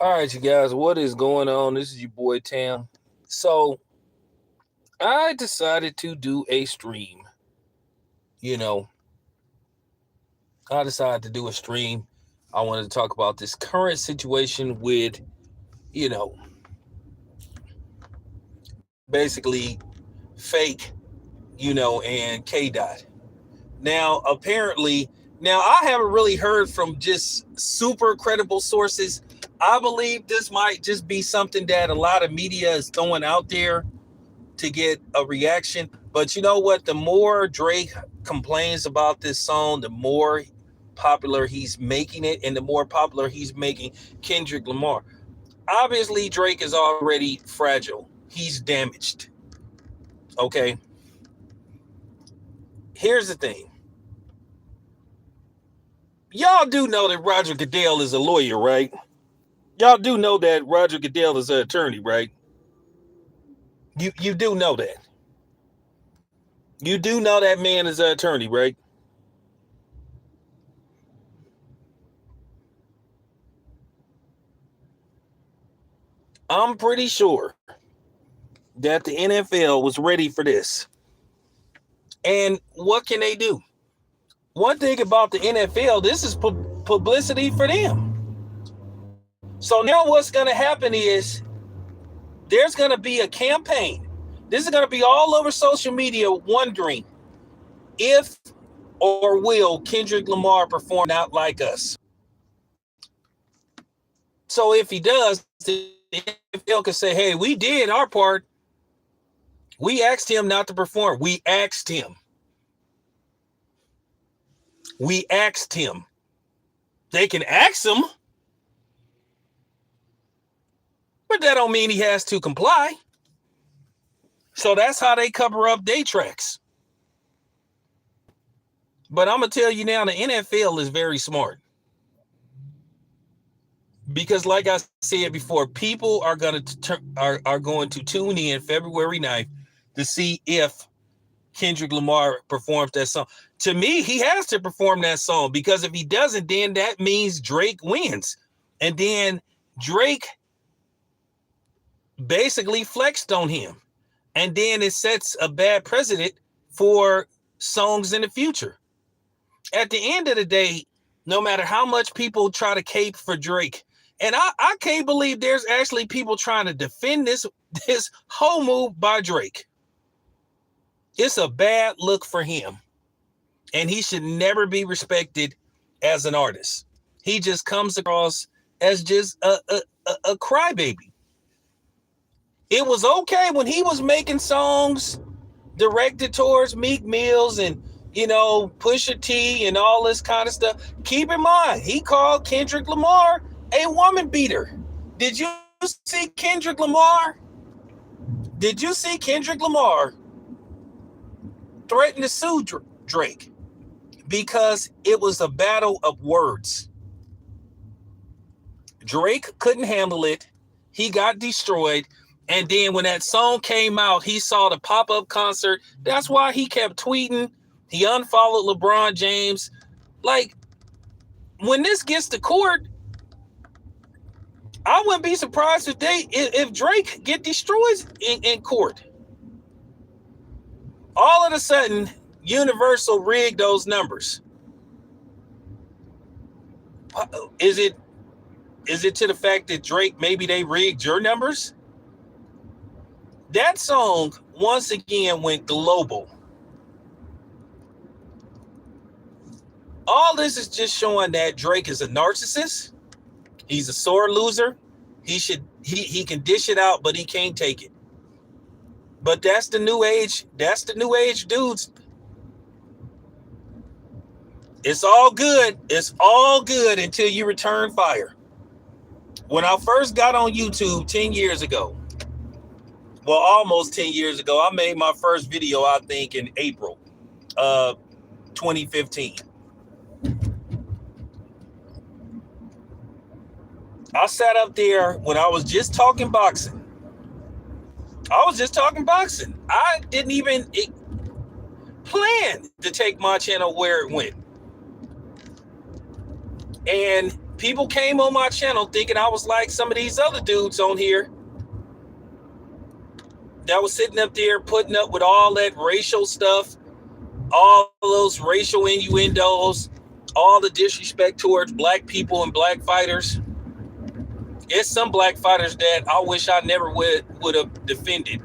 All right, you guys, what is going on? This is your boy Tam. So I decided to do a stream. You know, I decided to do a stream. I wanted to talk about this current situation with, you know, basically fake, and Kdot. Now, apparently, I haven't really heard from just super credible sources. I believe this might just be something that a lot of media is throwing out there to get a reaction. But you know what? The more Drake complains about this song, the more popular he's making it, and the more popular he's making Kendrick Lamar. Obviously, Drake is already fragile. He's damaged. Okay. Here's the thing. Y'all do know that Roger Goodell is a lawyer, right? Y'all do know that Roger Goodell is an attorney, right? You do know that. You do know that man is an attorney, right? I'm pretty sure that the NFL was ready for this. And what can they do? One thing about the NFL, this is publicity for them. So now what's going to happen is there's going to be a campaign. This is going to be all over social media wondering if or will Kendrick Lamar perform Not Like Us. So if he does, the NFL can say, hey, we did our part. We asked him not to perform. We asked him. They can ask him, but that don't mean he has to comply. So that's how they cover up their tracks. But I'm going to tell you now, the NFL is very smart. Because like I said before, people are going to tune in February 9th to see if Kendrick Lamar performs that song. To me, he has to perform that song, because if he doesn't, then that means Drake wins. And then Drake basically flexed on him. And then it sets a bad precedent for songs in the future. At the end of the day, no matter how much people try to cape for Drake, and I can't believe there's actually people trying to defend this whole move by Drake. It's a bad look for him. And he should never be respected as an artist. He just comes across as just a crybaby. It was okay when he was making songs directed towards Meek Mills and, Pusha T and all this kind of stuff. Keep in mind, he called Kendrick Lamar a woman beater. Did you see Kendrick Lamar? Did you see Kendrick Lamar threaten to sue Drake? Because it was a battle of words. Drake couldn't handle it. He got destroyed. And then when that song came out, he saw the pop-up concert. That's why he kept tweeting. He unfollowed LeBron James. Like, when this gets to court, I wouldn't be surprised if Drake get destroyed in court. All of a sudden, Universal rigged those numbers. Is it to the fact that Drake, maybe they rigged your numbers? That song, once again, went global. All this is just showing that Drake is a narcissist. He's a sore loser. He can dish it out, but he can't take it. But that's the new age. That's the new age dudes. It's all good. It's all good until you return fire. When I first got on YouTube 10 years ago, well, almost 10 years ago, I made my first video, I think, in April of 2015. I sat up there when I was just talking boxing. I didn't even plan to take my channel where it went. And people came on my channel thinking I was like some of these other dudes on here that was sitting up there putting up with all that racial stuff, all those racial innuendos, all the disrespect towards black people and black fighters. It's some black fighters that I wish I never would have defended.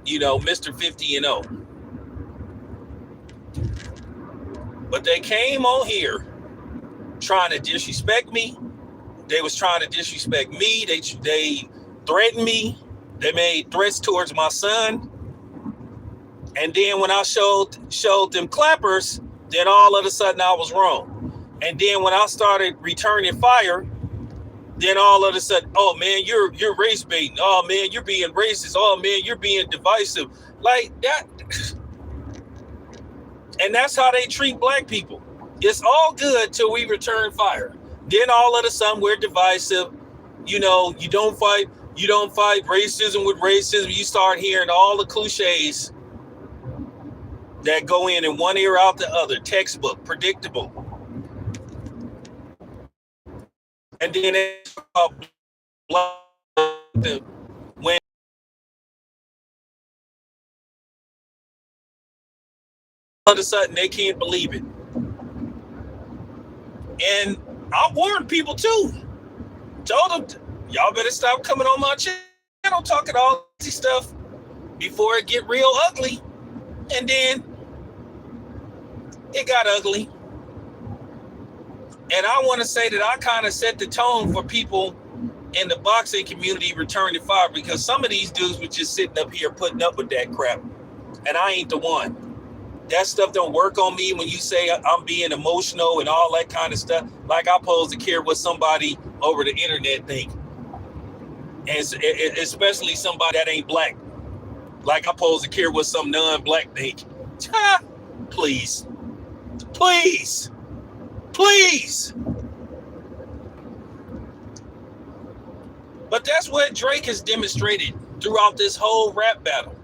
You know, Mr. 50 and 0. But they came on here trying to disrespect me. They was trying to disrespect me. They threatened me. They made threats towards my son. And then when I showed them clappers, then all of a sudden I was wrong. And then when I started returning fire, then all of a sudden, oh man, you're race baiting. Oh man, you're being racist. Oh man, you're being divisive. Like that. And that's how they treat black people. It's all good till we return fire. Then all of a sudden we're divisive. You know, you don't fight racism with racism. You start hearing all the cliches that go in one ear out the other. Textbook, predictable. And then it's when all of a sudden they can't believe it. And I warned people too. Told them, y'all better stop coming on my channel talking all this stuff before it get real ugly. And then it got ugly. And I want to say that I kind of set the tone for people in the boxing community returning fire, because some of these dudes were just sitting up here putting up with that crap. And I ain't the one. That stuff don't work on me when you say I'm being emotional and all that kind of stuff. Like I'm supposed to care what somebody over the internet think. And especially somebody that ain't black. Like I'm supposed to care what some non-black think. Please. Please. Please. But that's what Drake has demonstrated throughout this whole rap battle.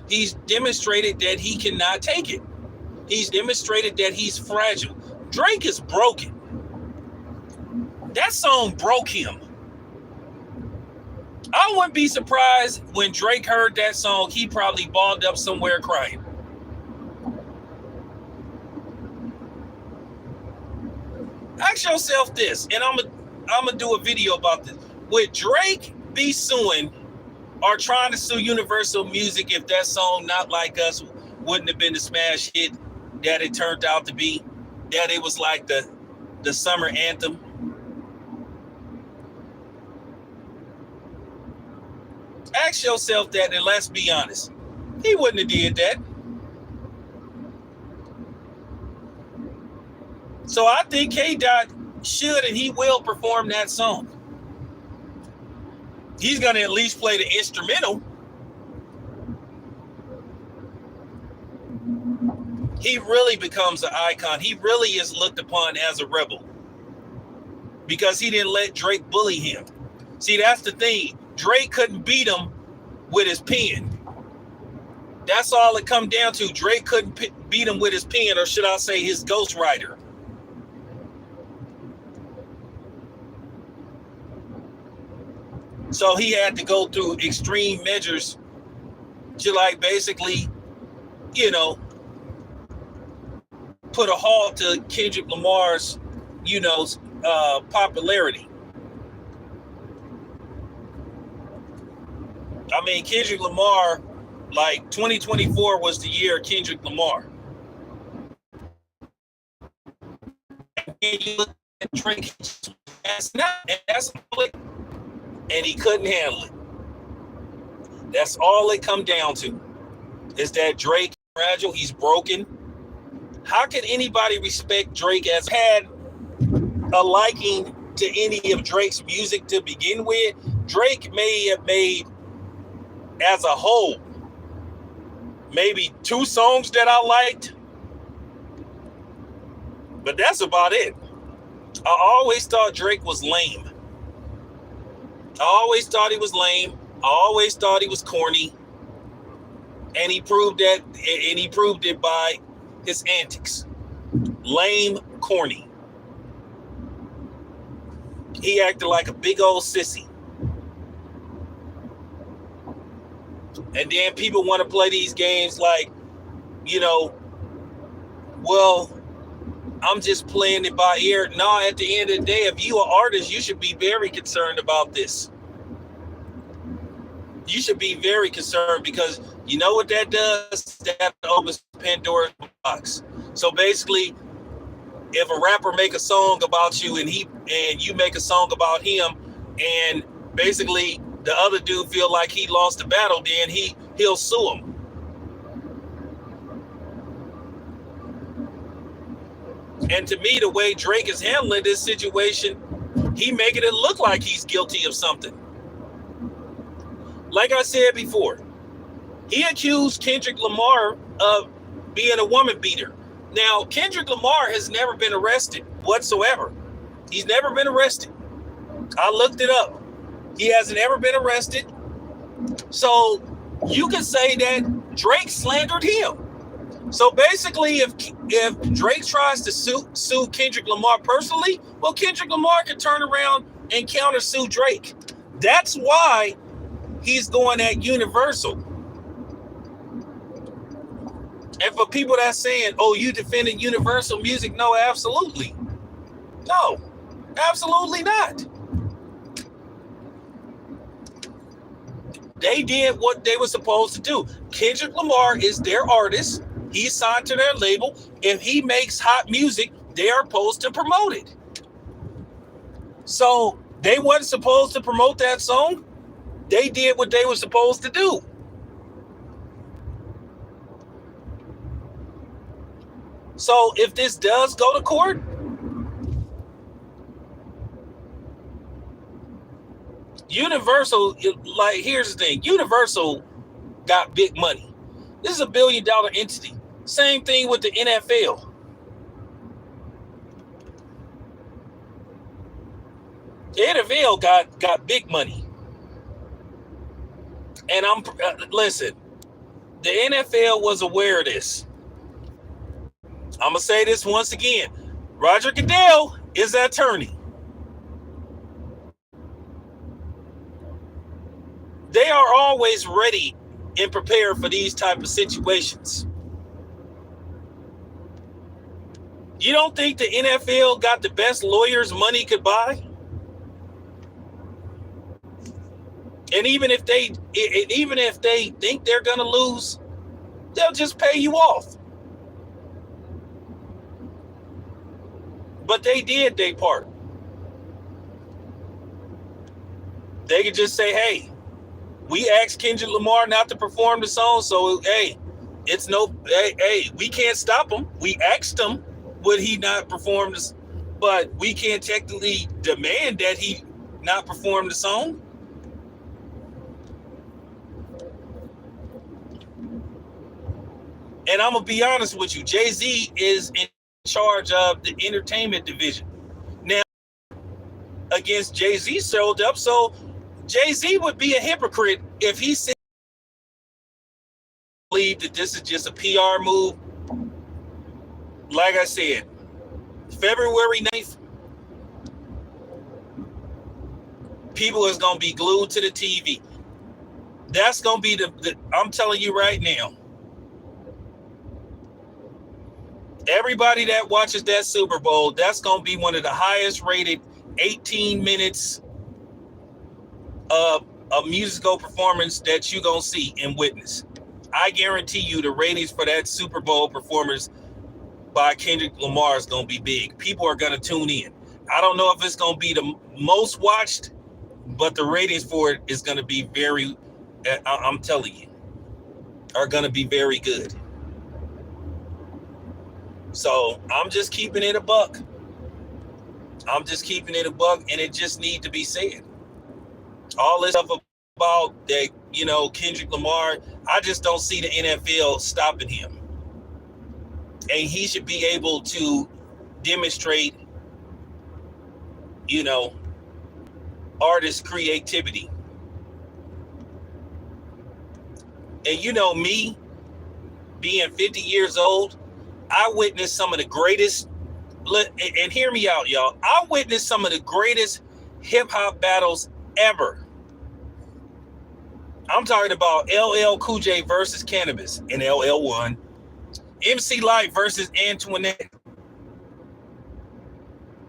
He's demonstrated that he cannot take it. He's demonstrated that he's fragile. Drake is broken. That song broke him. I wouldn't be surprised when Drake heard that song, he probably balled up somewhere crying. Ask yourself this, and I'm gonna do a video about this. Would Drake be suing or trying to sue Universal Music if that song Not Like Us wouldn't have been the smash hit that it turned out to be, that it was like the summer anthem? Ask yourself that, and let's be honest. He wouldn't have did that. So I think Kdot should and he will perform that song. He's going to at least play the instrumental. He really becomes an icon. He really is looked upon as a rebel because he didn't let Drake bully him. See, that's the thing. Drake couldn't beat him with his pen. That's all it come down to. Drake couldn't beat him with his pen, or should I say his ghostwriter. So he had to go through extreme measures to, like, basically, you know, put a halt to Kendrick Lamar's, you know, popularity. I mean, Kendrick Lamar, like 2024 was the year of Kendrick Lamar. And you look at Drake, and he couldn't handle it. That's all it come down to, is that Drake is fragile, he's broken. How can anybody respect Drake as had a liking to any of Drake's music to begin with? Drake may have made, as a whole, maybe 2 songs that I liked, but that's about it. I always thought Drake was lame. I always thought he was lame. I always thought he was corny. And he proved that, and he proved it by his antics. Lame, corny. He acted like a big old sissy. And then people want to play these games like, you know, well, I'm just playing it by ear. No, at the end of the day, if you are an artist, you should be very concerned about this. You should be very concerned because you know what that does? That opens Pandora's box. So basically, if a rapper make a song about you and you make a song about him, and basically the other dude feel like he lost the battle, then he'll sue him. And to me, the way Drake is handling this situation, he making it look like he's guilty of something. Like I said before, he accused Kendrick Lamar of being a woman beater. Now, Kendrick Lamar has never been arrested whatsoever. He's never been arrested. I looked it up. He hasn't ever been arrested. So you could say that Drake slandered him. So basically, if Drake tries to sue Kendrick Lamar personally, well, Kendrick Lamar can turn around and countersue Drake. That's why he's going at Universal. And for people that's saying, oh, you defending Universal Music? No, absolutely. No, absolutely not. They did what they were supposed to do. Kendrick Lamar is their artist. He's signed to their label. If he makes hot music, they are supposed to promote it. So they weren't supposed to promote that song. They did what they were supposed to do. So if this does go to court, Universal, like, here's the thing. Universal got big money. This is $1 billion entity. Same thing with the NFL. The NFL got big money. And listen, the NFL was aware of this. I'm going to say this once again. Roger Goodell is the attorney. They are always ready and prepared for these type of situations. You don't think the NFL got the best lawyers money could buy? And even if they think they're going to lose, they'll just pay you off. But they did their part. They could just say, hey, we asked Kendrick Lamar not to perform the song, so hey, we can't stop him. We asked him, would he not perform this? But we can't technically demand that he not perform the song. And I'm gonna be honest with you, Jay-Z is in charge of the entertainment division. Now, against Jay-Z showed up, so Jay-Z would be a hypocrite if he said, believe that this is just a PR move. Like I said, February 9th, people is going to be glued to the TV. That's going to be I'm telling you right now, everybody that watches that Super Bowl, that's going to be one of the highest rated 18 minutes of musical performance that you're going to see and witness. I guarantee you the ratings for that Super Bowl performance by Kendrick Lamar is going to be big. People are going to tune in. I don't know if it's going to be the most watched, but the ratings for it is going to be very, I'm telling you, are going to be very good. So I'm just keeping it a buck. I'm just keeping it a buck, and it just need to be said. All this stuff about that, Kendrick Lamar, I just don't see the NFL stopping him. And he should be able to demonstrate, artist creativity. And me, being 50 years old, I witnessed some of the greatest, and hear me out, y'all. I witnessed some of the greatest hip-hop battles ever. I'm talking about LL Cool J versus Cannabis, and LL won. MC Lyte versus Antoinette.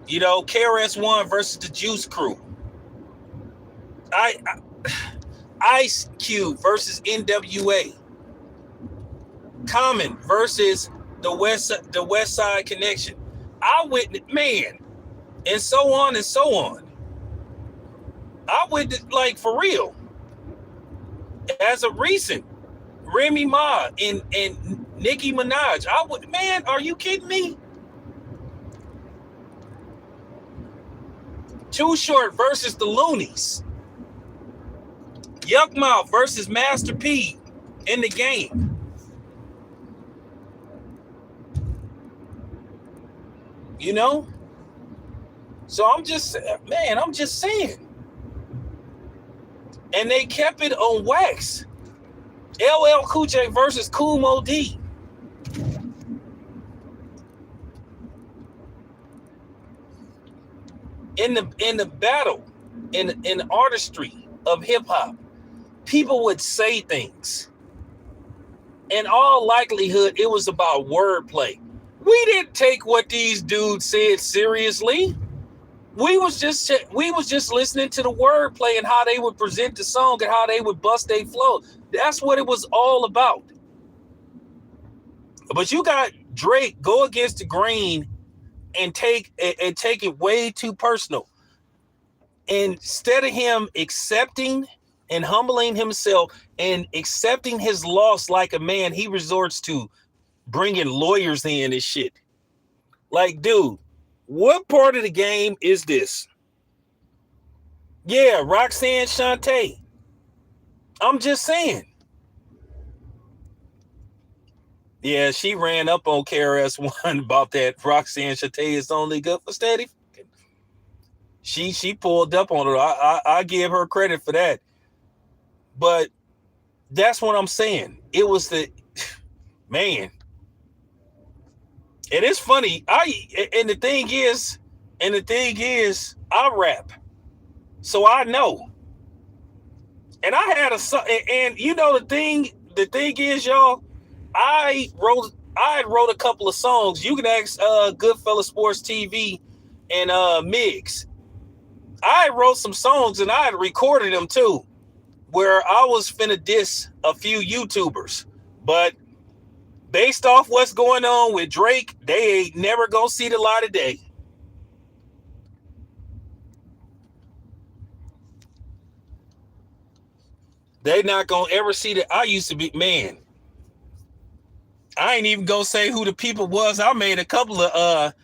You know, KRS-One versus the Juice Crew. Ice Cube versus NWA. Common versus the West Side Connection. I witnessed, man, and so on and so on. I witnessed, like, for real. As of recent, Remy Ma and Nicki Minaj. Man, are you kidding me? Too Short versus the Loonies. Yuck Mouth versus Master P in the game. You know? So I'm just saying. And they kept it on wax. LL Cool J versus Kool Moe Dee. In the battle, in the artistry of hip hop, people would say things. In all likelihood, it was about wordplay. We didn't take what these dudes said seriously. We was just listening to the wordplay and how they would present the song and how they would bust their flow. That's what it was all about. But you got Drake go against the grain and take it way too personal. Instead of him accepting and humbling himself and accepting his loss like a man, he resorts to bringing lawyers in and shit. Like, dude, what part of the game is this? Yeah, Roxanne Shante. I'm just saying. Yeah, she ran up on KRS-One about that. Roxanne Shante is only good for steady. She pulled up on it. I give her credit for that. But that's what I'm saying. It was the man. And it's funny. And the thing is, I rap, so I know. And I had and you know the thing is, y'all, I wrote a couple of songs. You can ask Goodfella Sports TV and Miggs. I wrote some songs and I had recorded them too, where I was finna diss a few YouTubers, but based off what's going on with Drake, they ain't never gonna see the light of day. They not gonna ever see that. I used to be, man. I ain't even gonna say who the people was. I made a couple of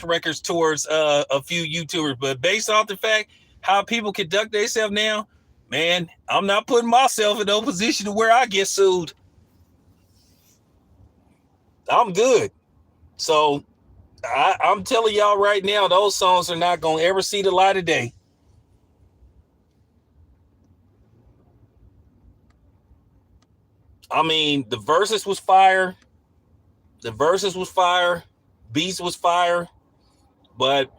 records towards a few YouTubers, but based off the fact how people conduct themselves now, man, I'm not putting myself in no position to where I get sued. I'm good. So I'm telling y'all right now, those songs are not gonna ever see the light of day. I mean, the verses was fire. Beats was fire. But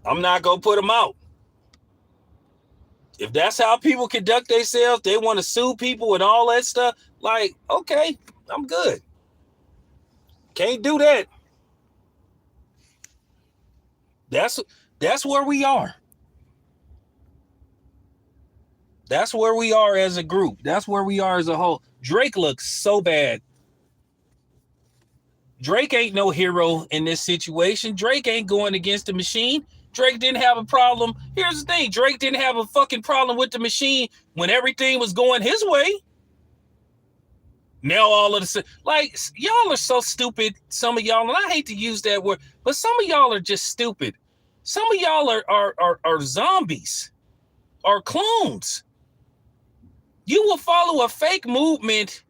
I'm not going to put them out. If that's how people conduct themselves, they want to sue people and all that stuff, like, okay, I'm good. Can't do that. That's where we are. That's where we are as a group. That's where we are as a whole. Drake looks so bad. Drake ain't no hero in this situation. Drake ain't going against the machine. Drake didn't have a problem. Here's the thing. Drake didn't have a fucking problem with the machine when everything was going his way. Now all of the, like, y'all are so stupid. Some of y'all, and I hate to use that word, but some of y'all are just stupid. Some of y'all are zombies or clones. You will follow a fake movement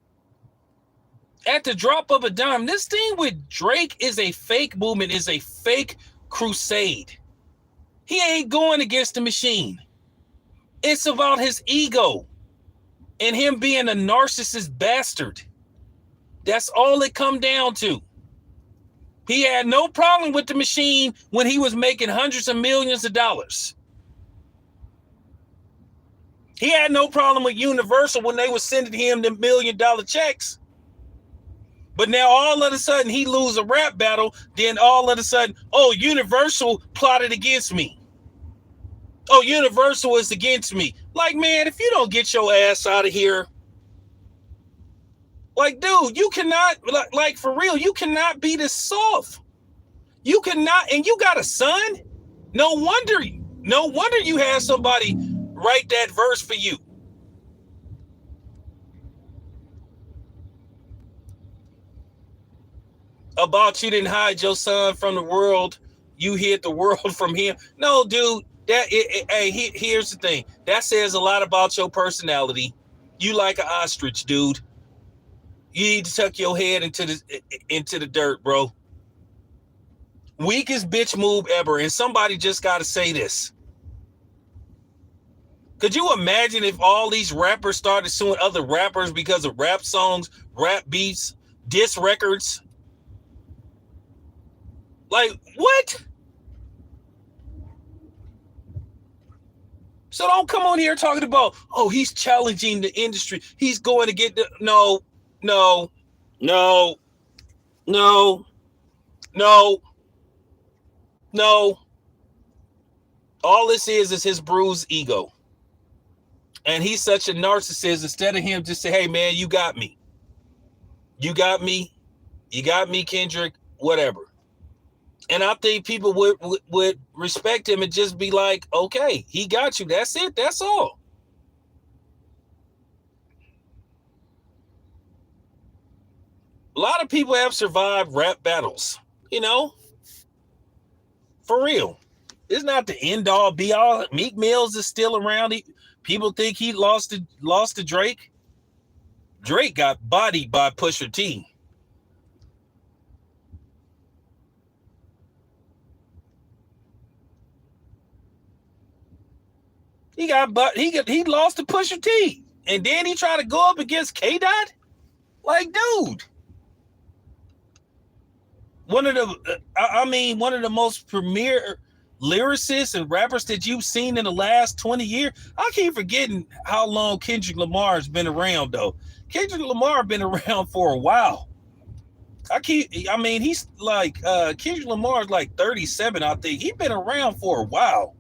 at the drop of a dime. This thing with Drake is a fake movement, is a fake crusade. He ain't going against the machine. It's about his ego and him being a narcissist bastard. That's all it come down to. He had no problem with the machine when he was making hundreds of millions of dollars. He had no problem with Universal when they were sending him the $1 million checks. But now all of a sudden he lose a rap battle. Then all of a sudden, oh, Universal plotted against me. Oh, Universal is against me. Like, man, if you don't get your ass out of here. Like, dude, you cannot, like for real, you cannot be this soft. You cannot, and you got a son? No wonder you had somebody write that verse for you. About you didn't hide your son from the world, you hid the world from him. No, dude, here's the thing. That says a lot about your personality. You like an ostrich, dude. You need to tuck your head into the dirt, bro. Weakest bitch move ever. And somebody just got to say this. Could you imagine if all these rappers started suing other rappers because of rap songs, rap beats, diss records? Like, what? So don't come on here talking about, oh, he's challenging the industry. He's going to get the... No. All this is his bruised ego. And he's such a narcissist. Instead of him just say, hey, man, you got me. You got me, Kendrick, whatever. And I think people would respect him and just be like, okay, he got you. That's it. That's all. A lot of people have survived rap battles, you know, for real. It's not the end all be all. Meek Mills is still around. People think he lost to Drake. Drake got bodied by Pusha T. He lost to Pusha T. And then he tried to go up against Kdot? Like, dude. One of the most premier lyricists and rappers that you've seen in the last 20 years. I keep forgetting how long Kendrick Lamar has been around, though. Kendrick Lamar been around for a while. He's like, Kendrick Lamar is like 37, I think. He's been around for a while.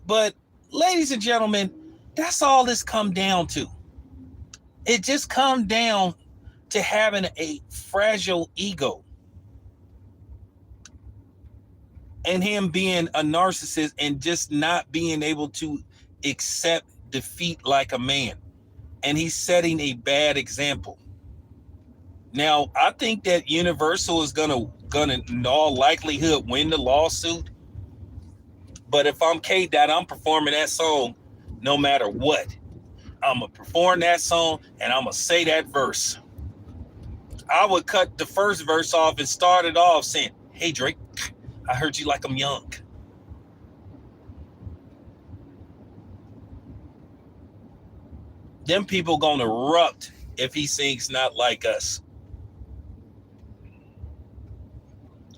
But, ladies and gentlemen, that's all this come down to. It just comes down to having a fragile ego. And him being a narcissist and just not being able to accept defeat like a man. And he's setting a bad example. Now, I think that Universal is gonna in all likelihood win the lawsuit. But if I'm Kdot, I'm performing that song no matter what. I'm going to perform that song and I'm going to say that verse. I would cut the first verse off and start it off saying, hey, Drake, I heard you like I'm young. Them people going to erupt if he sings Not Like Us.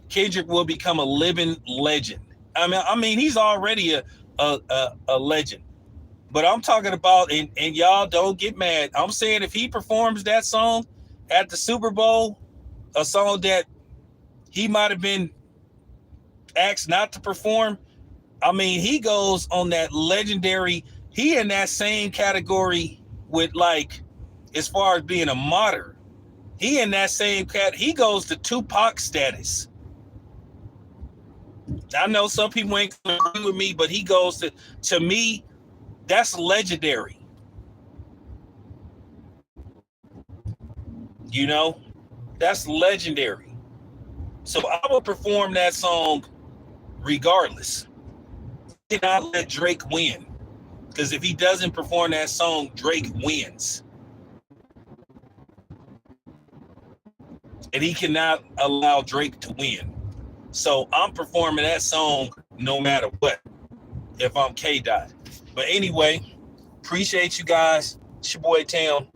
Kendrick will become a living legend. I mean, he's already a legend. But I'm talking about, and y'all don't get mad. I'm saying if he performs that song at the Super Bowl, a song that he might have been asked not to perform, I mean, he goes on that legendary, he in that same category with, like, as far as being a martyr. He in that same he goes to Tupac status. I know some people ain't gonna agree with me, but he goes to me, that's legendary. You know, that's legendary. So I will perform that song regardless. I cannot let Drake win. Because if he doesn't perform that song, Drake wins. And he cannot allow Drake to win. So I'm performing that song no matter what, if I'm Kdot. But anyway, Appreciate you guys. It's your boy Tam.